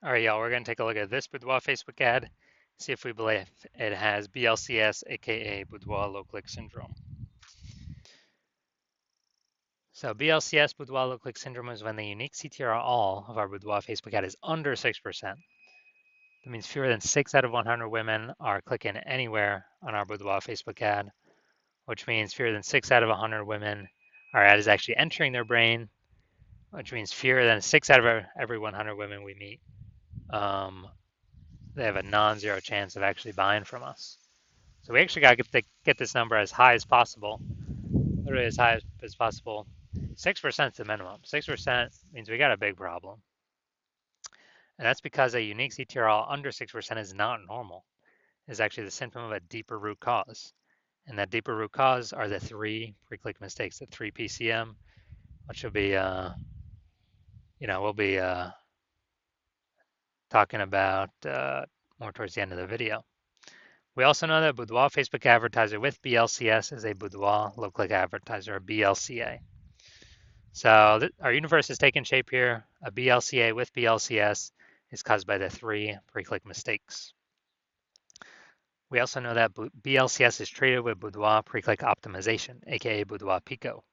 All right, y'all, we're going to take a look at this Boudoir Facebook ad, see if we believe it has BLCS, aka Boudoir low click syndrome. So BLCS, Boudoir low click syndrome, is when the unique CTR all of our Boudoir Facebook ad is under 6%. That means fewer than 6 out of 100 women are clicking anywhere on our Boudoir Facebook ad, which means fewer than 6 out of 100 women, our ad is actually entering their brain, which means fewer than 6 out of every 100 women we meet, they have a non-zero chance of actually buying from us. So we actually got to get this number as high as possible, literally as high as possible. 6% is the minimum. 6% means we got a big problem. And that's because a unique CTRL under 6% is not normal. It's actually the symptom of a deeper root cause. And that deeper root cause are the 3 pre-click mistakes, the 3 PCM, which will be, we'll be talking about more towards the end of the video. We also know that Boudoir Facebook Advertiser with BLCS is a Boudoir low click advertiser, or BLCA. So our universe is taking shape here. A BLCA with BLCS is caused by the 3 pre-click mistakes. We also know that BLCS is treated with Boudoir pre-click optimization, aka Boudoir Pico,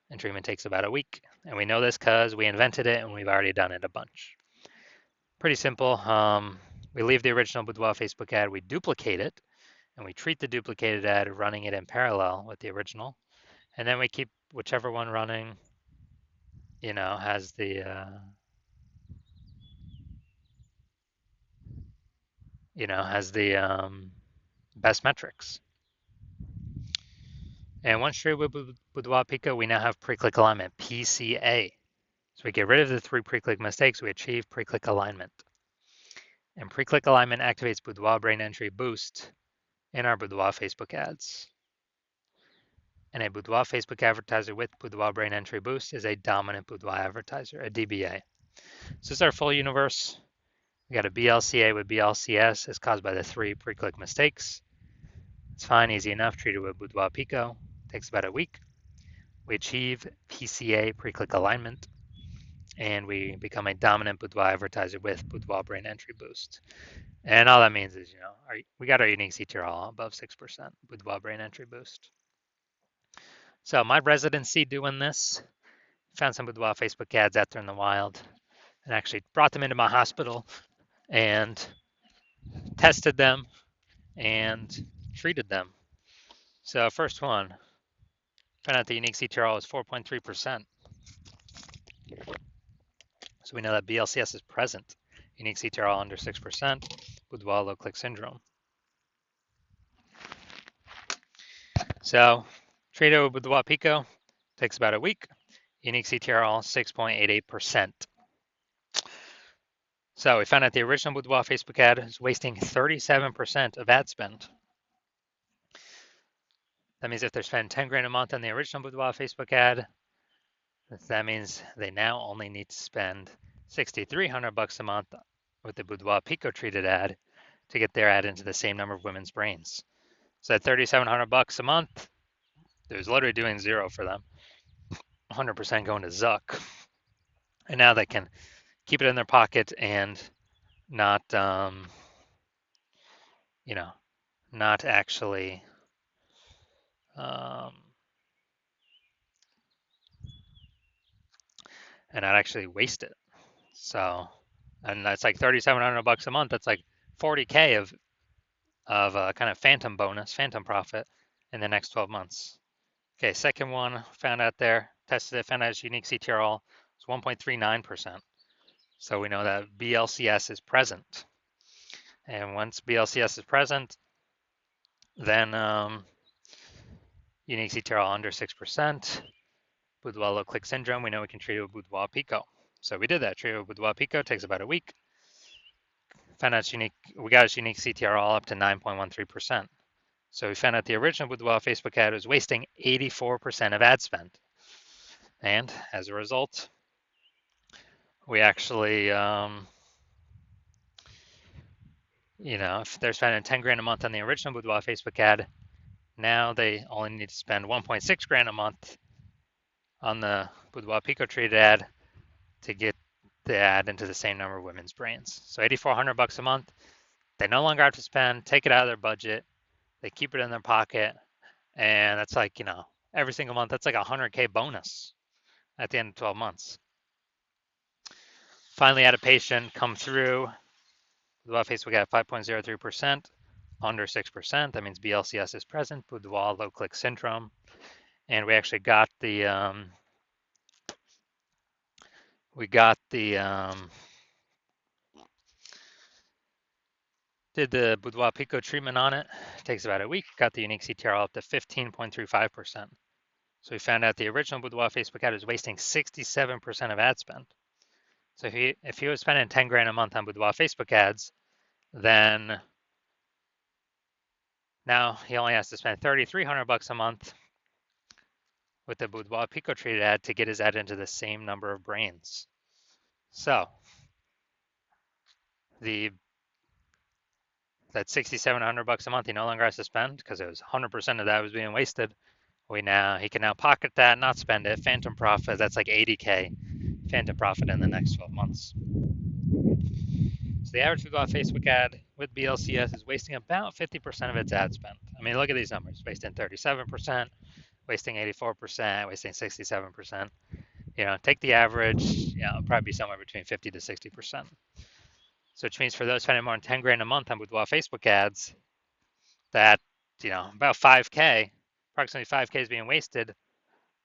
and treatment takes about a week. And we know this because we invented it and we've already done it a bunch. Pretty simple. We leave the original Boudoir Facebook ad, we duplicate it, and we treat the duplicated ad running it in parallel with the original. And then we keep whichever one running, has the, best metrics. And once treated with Boudoir Pico, we now have pre-click alignment, PCA. So we get rid of the 3 pre-click mistakes, we achieve pre-click alignment. And pre-click alignment activates Boudoir brain entry boost in our Boudoir Facebook ads. And a Boudoir Facebook advertiser with Boudoir brain entry boost is a dominant Boudoir advertiser, a DBA. So this is our full universe. We got a BLCA with BLCS is caused by the 3 pre-click mistakes. It's fine, easy enough, treated with Boudoir Pico. Takes about a week. We achieve PCA pre-click alignment, and we become a dominant Boudoir advertiser with Boudoir brain entry boost. And all that means is, we got our unique CTR all above 6%, Boudoir brain entry boost. So my residency doing this, found some Boudoir Facebook ads out there in the wild, and actually brought them into my hospital and tested them and treated them. So first one, found out the unique CTRL is 4.3%. So we know that BLCS is present. Unique CTRL under 6%, Boudoir low click syndrome. So treated with Boudoir Pico, takes about a week. Unique CTRL 6.88%. So we found out the original Boudoir Facebook ad is wasting 37% of ad spend. That means if they're spending 10 grand a month on the original Boudoir Facebook ad, that means they now only need to spend 6,300 bucks a month with the Boudoir Pico treated ad to get their ad into the same number of women's brains. So at 3,700 bucks a month, there's literally doing zero for them. 100% going to Zuck. And now they can keep it in their pocket and not, not actually and not actually waste it. So, and that's like 3,700 bucks a month. That's like 40K of kind of phantom bonus, phantom profit in the next 12 months. Okay, second one found out there, tested it, found out its unique CTRL is 1.39%. So we know that BLCS is present. And once BLCS is present, then unique CTRL under 6%, Boudoir low click syndrome, we know we can treat it with Boudoir Pico. So we did that, treated with Boudoir Pico, takes about a week. Found out we got its unique CTRL up to 9.13%. So we found out the original Boudoir Facebook ad was wasting 84% of ad spend. And as a result, we actually, if they're spending 10 grand a month on the original Boudoir Facebook ad, now they only need to spend 1.6 grand a month on the Boudoir Pico treated ad to get the ad into the same number of women's brains. So $8,400 a month, they no longer have to spend, take it out of their budget, they keep it in their pocket, and that's like, every single month, that's like a 100K bonus at the end of 12 months. Finally, had a patient come through Boudoir Facebook at 5.03%, under 6%. That means BLCS is present, Boudoir low click syndrome. And we actually got the did the Boudoir Pico treatment on it. It takes about a week. Got the unique CTR up to 15.35%. So we found out the original Boudoir Facebook ad was wasting 67% of ad spend. So if he was spending 10 grand a month on Boudoir Facebook ads, then now he only has to spend $3,300 a month with the Boudoir Pico treated ad to get his ad into the same number of brains. So that $6,700 a month he no longer has to spend because it was 100% of that was being wasted. He can now pocket that, not spend it. Phantom profit, that's like 80K phantom profit in the next 12 months. So the average Boudoir Facebook ad with BLCS is wasting about 50% of its ad spend. I mean, look at these numbers: wasting 37%, wasting 84%, wasting 67%. Take the average. It'll probably be somewhere between 50 to 60%. So which means for those spending more than 10 grand a month on Boudoir Facebook ads, that about 5K, approximately 5K is being wasted.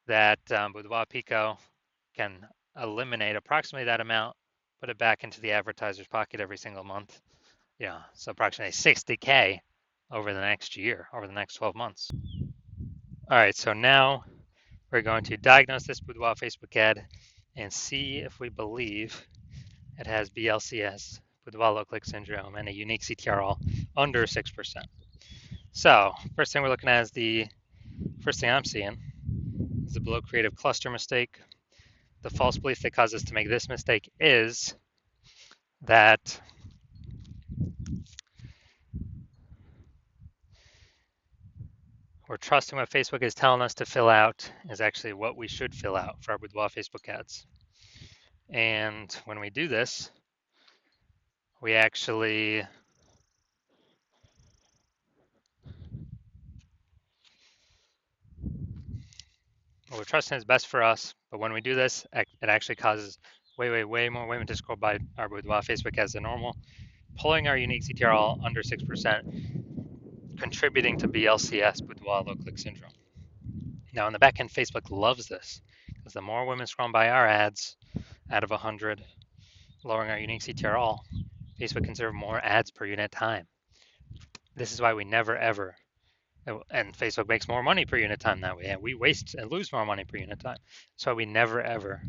That Boudoir Pico can eliminate approximately that amount, put it back into the advertiser's pocket every single month. So approximately 60K over the next year, over the next 12 months. All right, so now we're going to diagnose this Boudoir Facebook ad and see if we believe it has BLCS, Boudoir low click syndrome, and a unique CTRL under 6%. So first thing we're looking at is first thing I'm seeing is the below creative cluster mistake. The false belief that caused us to make this mistake is that we're trusting what Facebook is telling us to fill out is actually what we should fill out for our Boudoir Facebook ads. And when we do this, we actually we're trusting is best for us, but when we do this, it actually causes way more women to scroll by our Boudoir Facebook ads than normal, pulling our unique CTRL under 6%, contributing to BLCS, Boudoir low click syndrome. Now, in the back end, Facebook loves this because the more women scroll by our ads out of 100, lowering our unique CTRL, Facebook can serve more ads per unit time. This is why we never ever, and Facebook makes more money per unit time that way, and we waste and lose more money per unit time. That's why we never ever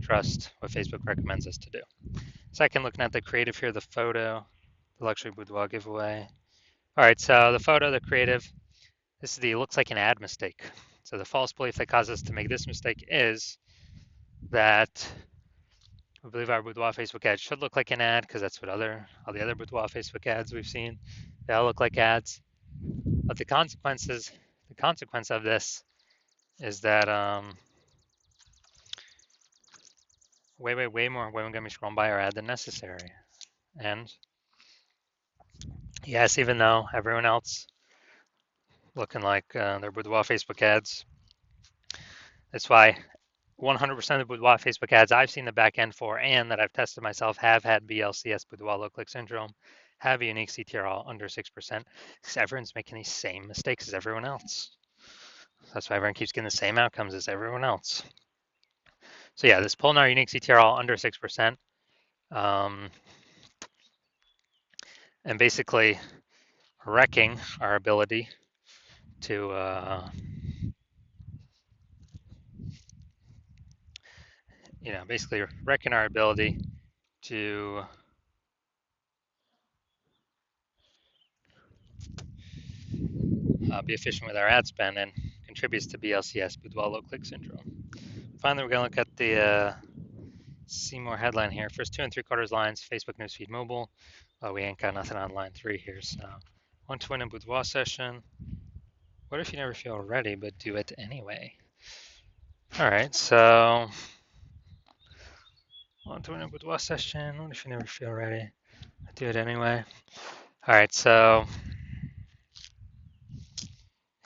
trust what Facebook recommends us to do. Second, looking at the creative here, the photo, the luxury boudoir giveaway. All right, so the photo, the creative, this is looks like an ad mistake. So the false belief that caused us to make this mistake is that we believe our boudoir Facebook ad should look like an ad because that's what all the other boudoir Facebook ads we've seen, they all look like ads. But the consequence of this is that way more women gonna be scrolling by our ad than necessary. And yes, even though everyone else looking like their boudoir Facebook ads, that's why 100% of the boudoir Facebook ads I've seen the back end for and that I've tested myself have had BLCS, boudoir low click syndrome, have a unique CTRL under 6%, because everyone's making these same mistakes as everyone else. That's why everyone keeps getting the same outcomes as everyone else. So yeah, this pulling our unique CTRL under 6%, and basically wrecking our ability to basically wrecking our ability to be efficient with our ad spend and contributes to BLCS, boudoir low click syndrome. Finally, we're going to look at the see more headline here. First 2 3/4 lines, Facebook newsfeed mobile. We ain't got nothing on line 3 here, so want to win a boudoir session. What if you never feel ready but do it anyway? All right, so On to a boudoir session. What if you never feel ready? I do it anyway. All right, so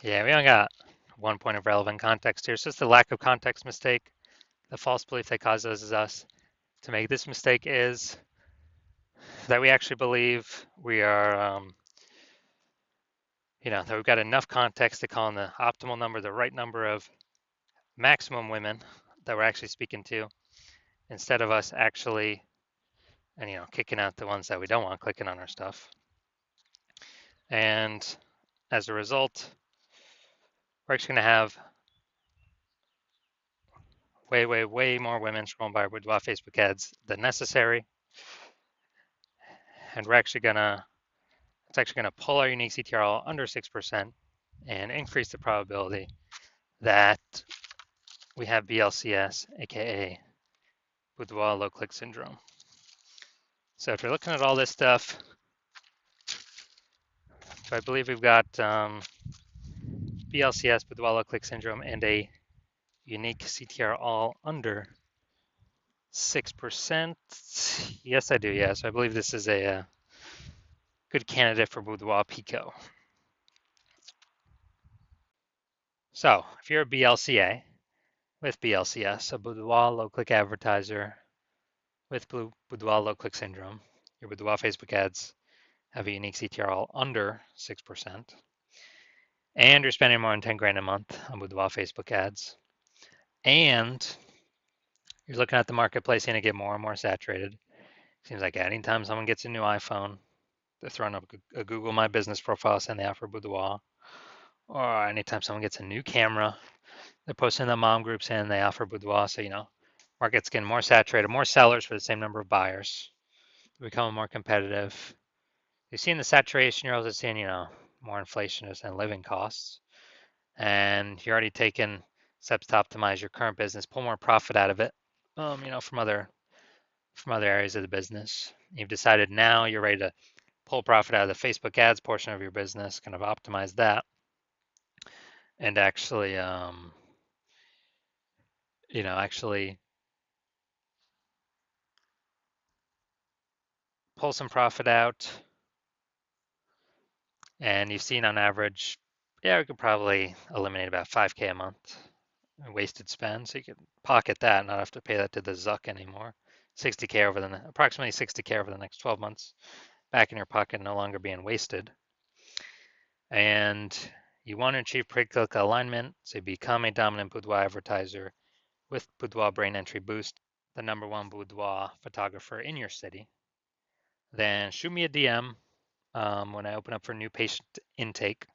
yeah, we only got 1 point of relevant context here. So it's the lack of context mistake. The false belief that causes us to make this mistake is that we actually believe we are, that we've got enough context to call in the optimal number, the right number of maximum women that we're actually speaking to, instead of us actually, and kicking out the ones that we don't want clicking on our stuff. And as a result, we're actually going to have way more women scrolling by our Boudoir Facebook ads than necessary. And it's actually gonna pull our unique CTRL under 6% and increase the probability that we have BLCS, aka Boudoir low click syndrome. So if you're looking at all this stuff, so I believe we've got BLCS, Boudoir low click syndrome, and a unique CTR all under 6%. Yes, I do. Yeah, so I believe this is a good candidate for Boudoir Pico. So if you're a BLCA with BLCS, a Boudoir low click advertiser with Boudoir low click syndrome, your Boudoir Facebook ads have a unique CTRL under 6%, and you're spending more than 10 grand a month on Boudoir Facebook ads, and you're looking at the marketplace and it get more and more saturated. Seems like anytime someone gets a new iPhone, they're throwing up a Google My Business profile saying they offer Boudoir, or anytime someone gets a new camera, they're posting in the mom group saying they offer Boudoir. So, market's getting more saturated, more sellers for the same number of buyers. They're becoming more competitive. You're seeing the saturation, you're also seeing, more inflation and living costs. And you're already taking steps to optimize your current business, pull more profit out of it, from other areas of the business. You've decided now you're ready to pull profit out of the Facebook ads portion of your business, kind of optimize that, and actually, actually pull some profit out. And you've seen on average, yeah, we could probably eliminate about 5K a month in wasted spend. So you could pocket that, not have to pay that to the Zuck anymore. 60K approximately 60K over the next 12 months back in your pocket, no longer being wasted. And you want to achieve pre-click alignment, so you become a dominant Boudoir advertiser with Boudoir Brain Entry Boost, the #1 Boudoir photographer in your city. Then shoot me a DM when I open up for new patient intake